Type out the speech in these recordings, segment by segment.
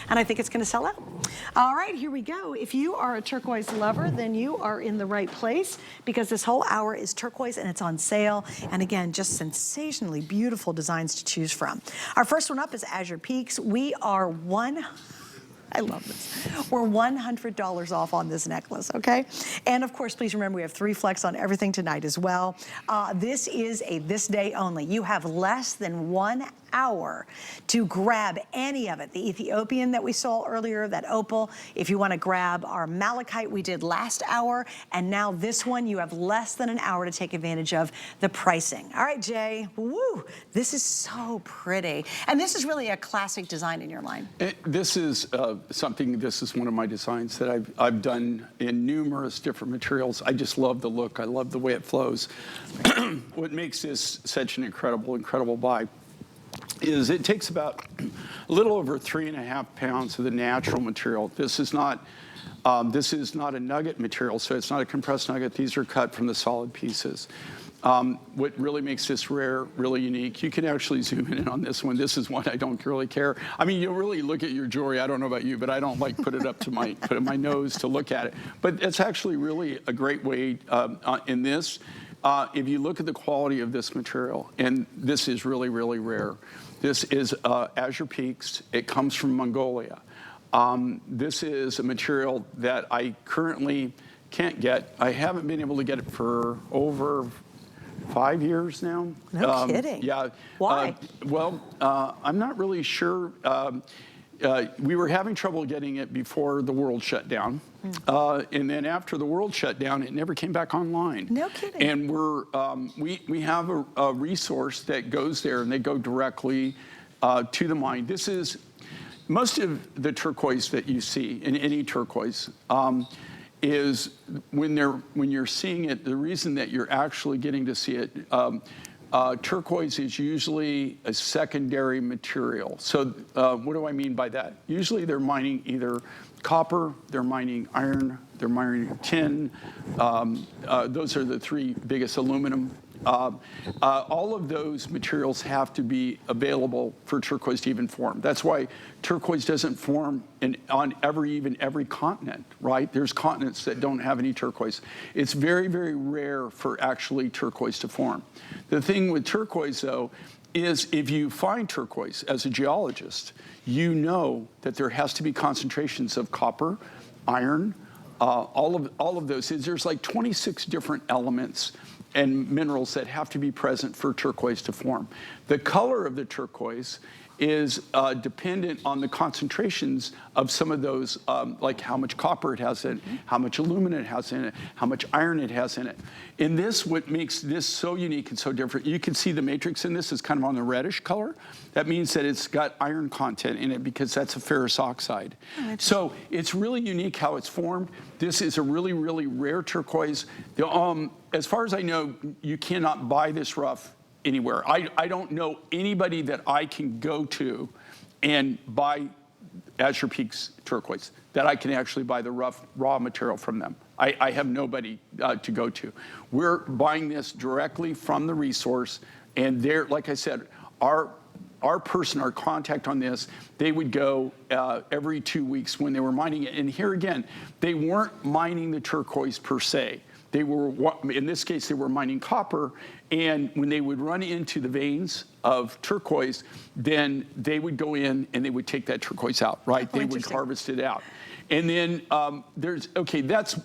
And I think it's going to sell out. All right, here we go. If you are a turquoise lover, then you are in the right place because this whole hour is turquoise and it's on sale. And again, just sensationally beautiful designs to choose from. Our first one up is Azure Peaks. We are I love this. We're $100 off on this necklace, okay? And of course, please remember we have 3 flex on everything tonight as well. This is a this day only. You have less than 1 hour to grab any of it. The Ethiopian that we saw earlier, that opal. If you want to grab our malachite we did last hour, and now this one, you have less than an hour to take advantage of the pricing. All right, Jay, woo, this is so pretty. And this is really a classic design in your line. This is this is one of my designs that I've done in numerous different materials. I just love the look. I love the way it flows. What makes this such an incredible buy is it takes about a little over 3.5 pounds of the natural material. This is not a nugget material, so it's not a compressed nugget. These are cut from the solid pieces. What really makes this rare, really unique, you can actually zoom in on this one. This is one I don't really care. I mean, you'll really look at your jewelry. I don't know about you, but I don't like put it up to my nose to look at it. But it's actually really a great way in this. If you look at the quality of this material, and this is really rare. This is Azure Peaks. It comes from Mongolia. This is a material that I currently can't get. I haven't been able to get it for over 5 years now. No kidding. Yeah. Why? I'm not really sure. We were having trouble getting it before the world shut down. And then after the world shut down, it never came back online. No kidding. And we have a resource that goes there, and they go directly to the mine. This is most of the turquoise that you see in any turquoise is when you're seeing it, the reason that you're actually getting to see it, turquoise is usually a secondary material. So what do I mean by that? Usually they're mining either copper, they're mining iron, they're mining tin. Those are the 3 biggest, aluminum. All of those materials have to be available for turquoise to even form. That's why turquoise doesn't form on every continent, right? There's continents that don't have any turquoise. It's very rare for actually turquoise to form. The thing with turquoise, though, is if you find turquoise as a geologist, you know that there has to be concentrations of copper, iron, all of those. There's like 26 different elements and minerals that have to be present for turquoise to form. The color of the turquoise is dependent on the concentrations of some of those, like how much copper it has in it, how much aluminum it has in it, how much iron it has in it. And this, what makes this so unique and so different, you can see the matrix in this is kind of on the reddish color. That means that it's got iron content in it because that's a ferrous oxide. So it's really unique how it's formed. This is a really rare turquoise. As far as I know, you cannot buy this rough anywhere. I don't know anybody that I can go to and buy Azure Peaks turquoise, that I can actually buy the raw material from them. I have nobody to go to. We're buying this directly from the resource, and they're, like I said, our contact on this, they would go every 2 weeks when they were mining it. And here again, they weren't mining the turquoise per se. They were, in this case, they were mining copper, and when they would run into the veins of turquoise, then they would go in and they would take that turquoise out, right? They would harvest it out. And then that's,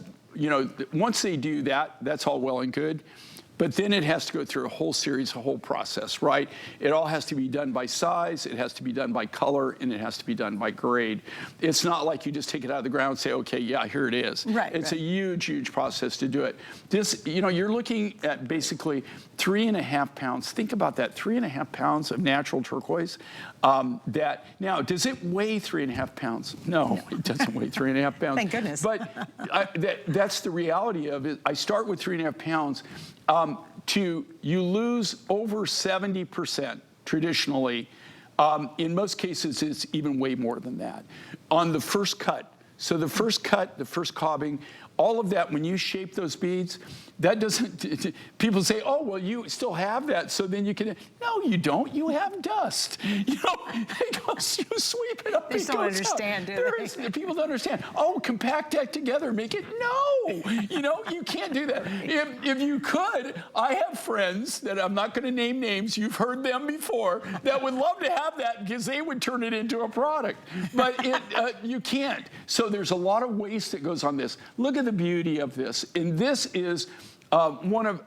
once they do that, that's all well and good. But then it has to go through a whole series, a whole process, right? It all has to be done by size, it has to be done by color, and it has to be done by grade. It's not like you just take it out of the ground and say, okay, yeah, here it is. It's a huge process to do it. This, you're looking at basically 3.5 pounds. Think about that, 3.5 pounds of natural turquoise. Now, does it weigh 3.5 pounds? No, it doesn't weigh 3.5 pounds. Thank goodness. But that's the reality of it. I start with 3.5 pounds. You lose over 70% traditionally. In most cases, it's even way more than that. On the first cut, So the first cut, the first cobbing, all of that, when you shape those beads, that doesn't, people say, oh, well, you still have that, so then you can, no, you don't, you have dust. You know, it goes, you sweep it up, They still don't understand, do they? People don't understand. Oh, compact that together, make it, no, you know, you can't do that. If you could, I have friends that I'm not gonna name names, you've heard them before, that would love to have that because they would turn it into a product, but you can't. So there's a lot of waste that goes on this. Look at the beauty of this, and this is one of,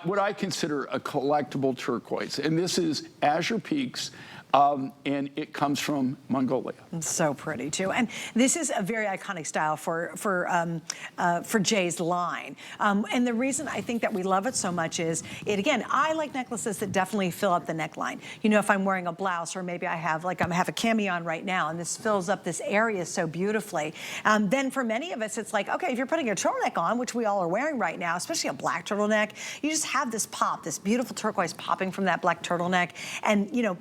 what I consider a collectible turquoise, and this is Azure Peaks, and it comes from Mongolia. It's so pretty too, and this is a very iconic style for Jay's line. And the reason I think that we love it so much is again, I like necklaces that definitely fill up the neckline. You know, if I'm wearing a blouse, or maybe I have a cami on right now, and this fills up this area so beautifully. Then for many of us, it's like, okay, if you're putting a turtleneck on, which we all are wearing right now, especially a black turtleneck, you just have this pop, this beautiful turquoise popping from that black turtleneck, and you know,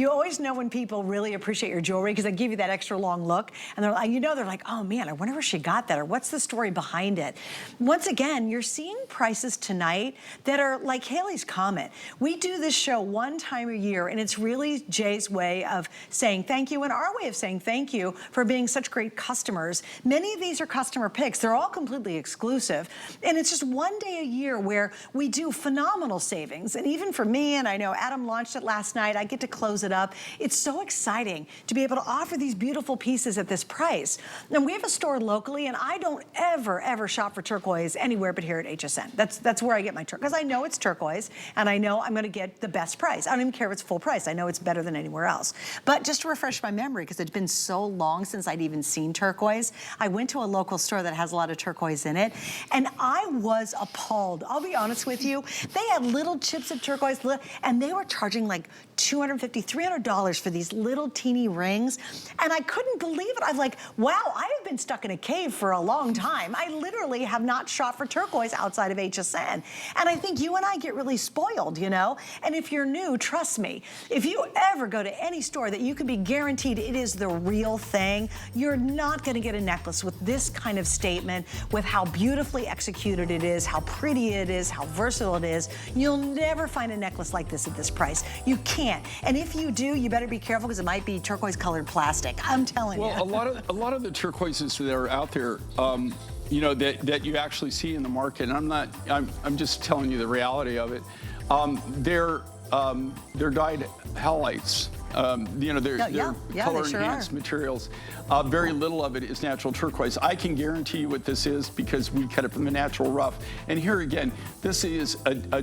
you always know when people really appreciate your jewelry because they give you that extra long look, and they're like, oh man, I wonder where she got that, or what's the story behind it. Once again, you're seeing prices tonight that are like Haley's comment. We do this show one time a year, and it's really Jay's way of saying thank you, and our way of saying thank you for being such great customers. Many of these are customer picks. They're all completely exclusive, and it's just one day a year where we do phenomenal savings. And even for me, and I know Adam launched it last night, I get to close it up. It's so exciting to be able to offer these beautiful pieces at this price. And we have a store locally, and I don't ever shop for turquoise anywhere but here at HSN. That's where I get my turquoise, because I know it's turquoise, and I know I'm gonna get the best price. I don't even care if it's full price. I know it's better than anywhere else. But just to refresh my memory, because it's been so long since I'd even seen turquoise, I went to a local store that has a lot of turquoise in it, and I was appalled. I'll be honest with you. They had little chips of turquoise, and they were charging like $250, $300 for these little teeny rings, and I couldn't believe it. I'm like, wow, I have been stuck in a cave for a long time. I literally have not shopped for turquoise outside of HSN, and I think you and I get really spoiled, you know? And if you're new, trust me, if you ever go to any store that you can be guaranteed it is the real thing, you're not gonna get a necklace with this kind of statement, with how beautifully executed it is, how pretty it is, how versatile it is. You'll never find a necklace like this at this price. You can't. And if you do, you better be careful, because it might be turquoise colored plastic. I'm telling you. Well, a lot of the turquoises that are out there, you know, that you actually see in the market, and I'm just telling you the reality of it. They're dyed halides. You know, they're color enhanced materials. Very little of it is natural turquoise. I can guarantee you what this is because we cut it from the natural rough. And here again, this is a